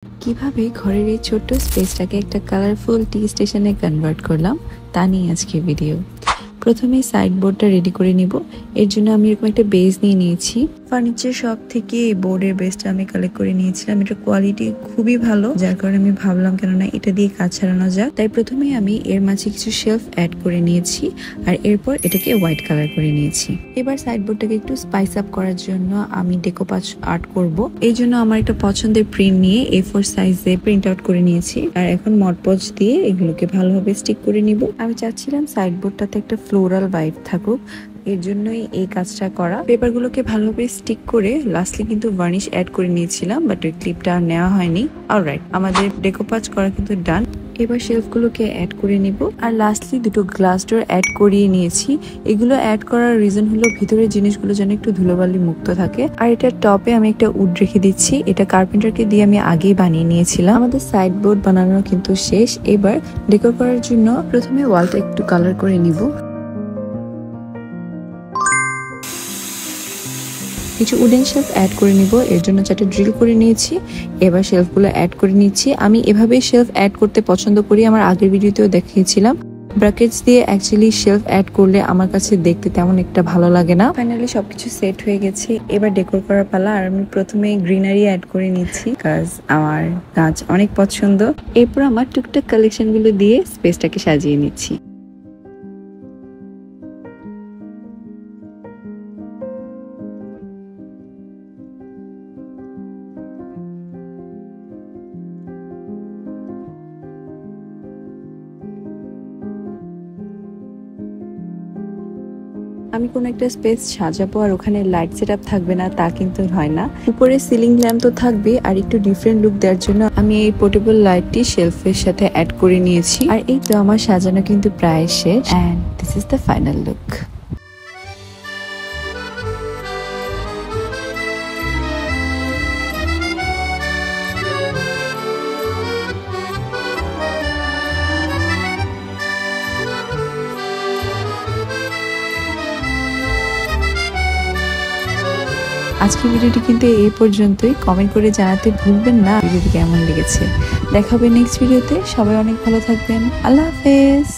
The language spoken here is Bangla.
কিভাবে ঘরের এই ছোট্ট স্পেসটাকে একটা কালারফুল টি স্টেশনে কনভার্ট করলাম তা নিয়ে আজকে ভিডিও। প্রথমে সাইড বোর্ডটা রেডি করে নিব। এর জন্য আমি এরকম একটা বেস নিয়ে নিয়েছি। ফার্নিচার শপ থেকে এই বোর্ডের বেসটা আমি কালেক্ট করে নিয়েছিলাম। এটার কোয়ালিটি খুবই ভালো, যার কারণে আমি ভাবলাম কেননা এটা দিয়ে কাজ চালানো যাক। তাই প্রথমে আমি এর মাঝে কিছু শেলফ অ্যাড করে নিয়েছি আর এরপর এটাকে হোয়াইট কালার করে নিয়েছি। এবার সাইড বোর্ডটাকে একটু স্পাইস আপ করার জন্য আমি ডেকোপাচ আর্ট করব। এই জন্য আমার একটা পছন্দের প্রিন্ট নিয়ে A4 সাইজে প্রিন্ট আউট করে নিয়েছি আর এখন মডপজ দিয়ে এগুলোকে ভালোভাবে স্টিক করে নিব। আমি চাচ্ছিলাম সাইড বোর্ডটাতে একটা ফ্লোরাল ভাইব থাকুক, এর জন্যই এই কাজটা করা। পেপারগুলোকে ভালোভাবে স্টিক করে লাস্টলি কিন্তু ভার্নিশ অ্যাড করে নিয়েছিলাম, বাট ওই ক্লিপটা আর নেওয়া হয়নি। অলরাইট, আমাদের ডেকোপাচ করা কিন্তু ডান। এবার শেলফগুলোকে অ্যাড করে নিব আর লাস্টলি দুটো গ্লাস ডোর অ্যাড করিয়ে নিয়েছি। এগুলো অ্যাড করার রিজন হলো ভিতরের জিনিসগুলো যেন একটু ধুলোবালি মুক্ত থাকে। আর এটার টপে আমি একটা উড রেখে দিচ্ছি, এটা কার্পেন্টারকে দিয়ে আমি আগেই বানিয়ে নিয়েছিলাম। আমাদের সাইড বোর্ড বানানো কিন্তু শেষ। এবার ডেকোর করার জন্য প্রথমে ওয়ালটা একটু কালার করে নিব। কিছু উডেন শেলফ অ্যাড করে নিব, এর জন্য চারটে ড্রিল করে নিয়েছি। এবার শেলফগুলো অ্যাড করে নিচ্ছি। আমি এভাবেই শেলফ অ্যাড করতে পছন্দ করি, আমার আগের ভিডিওতেও দেখিয়েছিলাম। ব্র্যাকেটস দিয়ে অ্যাকচুয়ালি শেলফ অ্যাড করলে আমার কাছে দেখতে তেমন একটা ভালো লাগে না। ফাইনালি সবকিছু সেট হয়ে গেছে, এবার ডেকোর করার পালা। আর আমি প্রথমে গ্রিনারি অ্যাড করে নিচ্ছি, কাজ আমার গাছ অনেক পছন্দ। এরপর আমার টুকটাক কালেকশনগুলো দিয়ে স্পেসটাকে সাজিয়ে নিচ্ছি। আমি কোনো একটা স্পেস সাজাবো আর ওখানে লাইট সেট আপ থাকবে না তা কিন্তু হয় না। উপরে সিলিং ল্যাম্প তো থাকবে, আর একটু ডিফারেন্ট লুক দেওয়ার জন্য আমি এই পোর্টেবল লাইটটি শেলফের সাথে অ্যাড করে নিয়েছি। আর এই তো আমার সাজানো কিন্তু প্রায় শেষ, and this is the final look. আজকের ভিডিওটি কিন্তু এই পর্যন্তই। কমেন্ট করে জানাতে ভুলবেন না ভিডিওটি কেমন লেগেছে। দেখা হবে নেক্সট ভিডিওতে। সবাই অনেক ভালো থাকবেন। আল্লাহ হাফেজ।